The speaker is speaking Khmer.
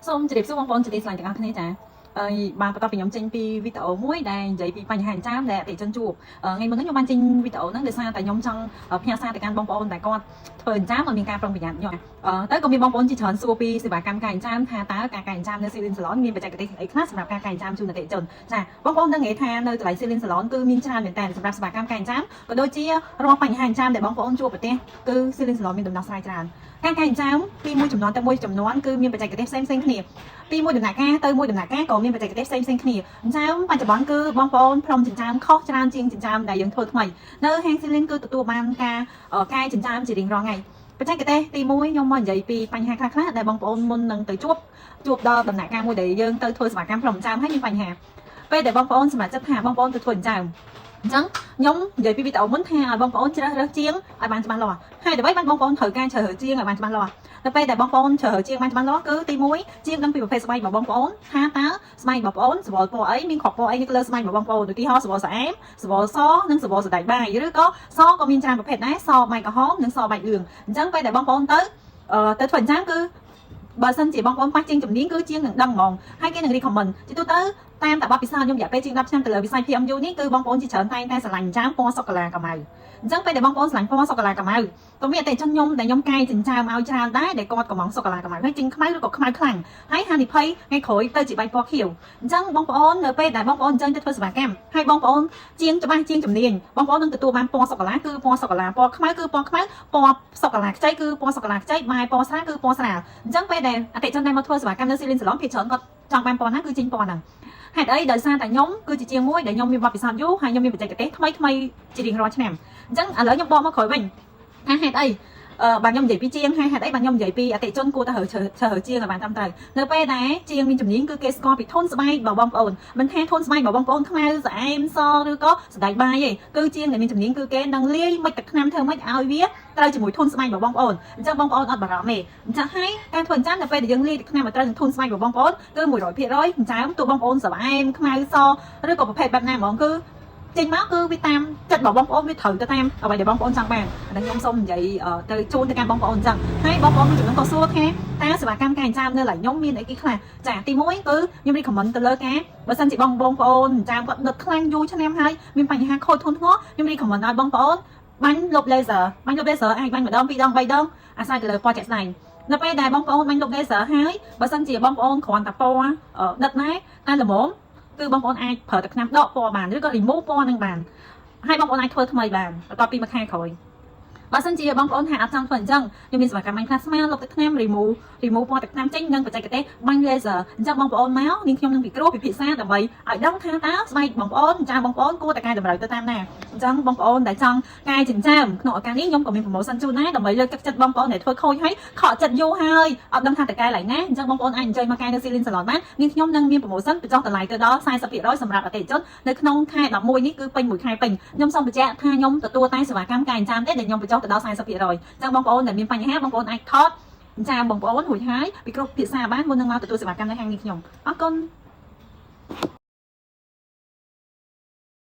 សូមជម្រាបសួរបងប្អូនជាទីស្រឡាញ់ទាំងអស់គ្នាចាបានបន្តពីខ្ញុំចេញពីវីដេអូមួយដែលនិយាយពីបញ្ហាចិញ្ចាមដែលអតិជនជួបថ្ងៃមុនហ្នឹងខ្ញុំបានចេញវីដេអូហ្នឹងដោយសារតែខ្ញុំចង់ផ្ញើសារទៅកាន់បងប្អូនដែលគាត់ធ្វើចិញ្ចាមឲ្យមានការប្រុងប្រយ័ត្នខ្ញុំទៅក៏មានបងប្អូនជាច្រើនសួរពីសេវាកម្មការចិញ្ចាមថាតើការចិញ្ចាមនៅ Celine Salon មានបច្ចេកទេសអីខ្លះសម្រាប់ការចិញ្ចាមជូនអតិជនចាបងប្អូនដឹងទេថានៅកន្លែង Celine Salon គឺមានច្រើនមែនតើសម្រាប់សេវាកម្មការចិញ្ចាមក៏ដូចជារាល់បញ្ហាចិញ្ចាមដែលបងប្អូនជួបប្រទះគឺ Celine Salon មានដំណោះស្រាយច្រើនការចិញ្ចាមពីមួយចំនួនទៅមួយចំនួនគឺមានបច្ចេកទេសផ្សេងៗគ្នាពីមួយដំណាក់កាលទៅមួយដំណាក់កាលក៏មានបច្ចេកទេសផ្សេងៗគ្នាចិញ្ចាមបច្ចុប្បន្នគឺបងប្អូនព្រមចិញ្ចាមខុសច្រើនជាងចិញ្ចាមដែលយើងធ្វើថ្មីនៅហាង Celine គឺទទួលបានការកែចិញ្ចាមជារៀងរាល់ថ្ងៃបច្ចេកទេសទី1ខ្ញុំមកនិយាយពីបញ្ហាខ្លះៗដែលបងប្អូនមុននឹងទៅជួបដល់ដំណាក់កាលមួយដែលយើងទៅធ្វើសេវាកម្មព្រមចិញ្ចាមហើយមានបញ្ហាពេលដែលបងប្អូនសម្រេចចិត្តថាបងប្អូនទៅធ្វើចិញ្ចាមអញ្ចឹងខ្ញុំនិយាយពីវីដេអូមុនថាឲ្យបងប្អូនជ្រើសរើសជាងឲ្យបានច្បាស់លាស់ហើយដើម្បីបានបងប្អូនត្រូវការជ្រើសរើសជាងឲ្យបានច្បាស់លាស់ទៅពេលដែលបងប្អូនជ្រើសរើសជាងបានច្បាស់លាស់គឺទី1ជាងដឹងពីប្រភេទស្បែករបស់បងប្អូនថាតើស្បែកបងប្អូនសបល់ពណ៌អីមានគ្រាប់ពណ៌អីនៅលើស្បែករបស់បងប្អូនឧទាហរណ៍សបល់ស្អែមសបល់សនិងសបល់សណ្តែកបាយឬក៏សក៏មានច្រើនប្រភេទដែរសបែកក្រហមនិងសបែកលឿងអញ្ចឹងពេលដែលបងប្អូនទៅធ្វើអញ្ចឹងគឺបើសិនជាបងប្អូនខ្វះជាងជំនាញគឺជាងនឹងដឹងហ្មងហើយគេនឹង recommend ជាទូទៅតាមតែបទពិសោធន៍ខ្ញុំរយៈពេលជាង10ឆ្នាំទៅលើវិស័យ PMU នេះគឺបងប្អូនជាច្រើនតែងតែស្រឡាញ់ចិញ្ចាមពណ៌សូកូឡាកាម៉ៅអញ្ចឹងពេលដែលបងប្អូនស្រឡាញ់ពណ៌សូកូឡាកាម៉ៅក៏មានអតិថិជនខ្ញុំដែលខ្ញុំកែចិញ្ចាមឲ្យច្រើនដែរដែលគាត់កំងសូកូឡាកាម៉ៅហើយចេញខ្មៅឬក៏ខ្មៅខ្លាំងហើយហានិភ័យថ្ងៃក្រោយទៅជាបែកពណ៌ខៀវអញ្ចឹងបងប្អូននៅពេលដែលបងប្អូនអញ្ចឹងទៅធ្វើសេវាកម្មហើយបងប្អូនជាងច្បាស់ជាងជំនាញបងប្អូននឹងទទួលបានពណ៌សូកូឡាគឺពណ៌សូកូឡាពណ៌ខ្មៅគឺពណ៌ខ្មៅពណ៌សូកូឡាខ្ចីគឺពណ៌សូកូឡាខ្ចីបាយពណ៌ស្រាលគឺពណ៌ស្រាលអញ្ចឹងពេលដែលអតិថិជនដែលមកធ្វើសេវាកម្មនៅ Celine Salon ភាគច្រើនគាត់ចង់បានពណ៌ណាគឺចេញពណ៌ហ្នឹងហេតុអីដោយសារតែខ្ញុំគឺជាជាងមួយដែលខ្ញុំមានបទពិសោធន៍យូរហើយខ្ញុំមានបច្ចេកទេសថ្មីជារៀងរាល់ឆ្នាំអញ្ចឹងឥឡូវខ្ញុំបកមកក្រោយវិញថាហេតុអីបាទខ្ញុំនិយាយពីជាងហើយហេតុអីបាទខ្ញុំនិយាយពីអតិជនគួរតែរើជាងឲ្យបានត្រឹមត្រូវនៅពេលដែលជាងមានជំនាញគឺគេស្គាល់ពីធនស្បែករបស់បងប្អូនមិនថាធនស្បែករបស់បងប្អូនខ្មៅស្អែមសឬក៏សណ្តែកបាយទេគឺជាងដែលមានជំនាញគឺគេនឹងលាយមិនទឹកថ្នាំធ្វើម៉េចឲ្យវាត្រូវជាមួយធនស្បែករបស់បងប្អូនអញ្ចឹងបងប្អូនអត់បារម្ភទេអញ្ចឹងហើយការធ្វើអញ្ចឹងនៅពេលដែលយើងលាយទឹកថ្នាំឲ្យត្រូវនឹងធនស្បែករបស់បងប្អូនគឺ 100% អញ្ចឹងទោះបងប្អូនស្អែមខ្មៅសឬក៏ប្រភេទបែបណាហ្មងគឺចេញមកគឺវាតាមចិត្តរបស់បងប្អូនវាត្រូវទៅតាមអ្វីដែលបងប្អូនចង់បានអានេះខ្ញុំសូមនិយាយទៅជូនទៅកាន់បងប្អូនអញ្ចឹងហើយបងប្អូនមួយចំនួនក៏សួរថាតើសេវាកម្មការចិញ្ចាមនៅឡើយខ្ញុំមានអីគេខ្លះចាទី1គឺខ្ញុំ recommend ទៅលើការបើសិនជាបងប្អូនចិញ្ចាមគាត់ដុតខ្លាំងយូរឆ្នាំហើយមានបញ្ហាខូចធ្ងន់ធ្ងរខ្ញុំ recommend ឲ្យបងប្អូនបាញ់លុប laser អាចបាញ់ម្ដង2ដង3ដងអាស្រ័យទៅលើពណ៌ជាក់ស្ដែងនៅពេលដែលបងប្អូនបាញ់លុប laser ហើយបើសិនជាបងប្អូនគ្រាន់តែពណ៌ដិតដែរតែល្មមគឺបងប្អូនអាចប្រើទឹកថ្នាំដកពណ៌បានឬក៏ remove ពណ៌នឹងបានហើយបងប្អូនអាចធ្វើថ្មីបានបន្ទាប់ពីមួយខែក្រោយបើសិនជាបងប្អូនថាអត់ចង់ធ្វើអញ្ចឹងខ្ញុំមានសេវាកម្មបាញ់ផ្លាស្មាលុបទឹកថ្នាំ remove ពណ៌ទឹកថ្នាំចេញនិងបច្ចេកទេសបាញ់ laser អញ្ចឹងបងប្អូនមកនាងខ្ញុំនឹងពិគ្រោះពិភាក្សាដើម្បីឲ្យដឹងថាតើស្បែកបងប្អូនចាបងប្អូនគួរតែកែតម្រូវទៅតាមណាអញ្ចឹងបងប្អូនដែលចង់កែចិញ្ចាមក្នុងឱកាសនេះខ្ញុំក៏មាន promotion ជូនដែរដើម្បីលើកទឹកចិត្តបងប្អូនដែលធ្វើខូចហើយខកចិត្តយូរហើយអត់ដឹងថាតើកែឡើយណាអញ្ចឹងបងប្អូនអាចអញ្ជើញមកកែនៅ Celine Salon បាននាងខ្ញុំនឹងមាន promotion បញ្ចុះតម្លៃទៅដល់ 40% សម្រាប់អតិថិជននៅក្នុងខែ11នេះគឺពេញមួយខែពេញខ្ញុំសូមបញ្ជាក់ថាខ្ញុំទទួលតែសេវាកម្មកែចិញ្ចាមទេដែលខ្ញុំបញ្ចុះទៅដល់ 40%អញ្ចឹងបងប្អូនដែលមានបញ្ហាបងប្អូនអាចថតចិញ្ចាមបងប្អូនរួចហើយពីគ្រប់ភាសាបានមុននឹងមកទទួលសេវាកម្មនៅហាងនេះខ្ញុំអរគុណ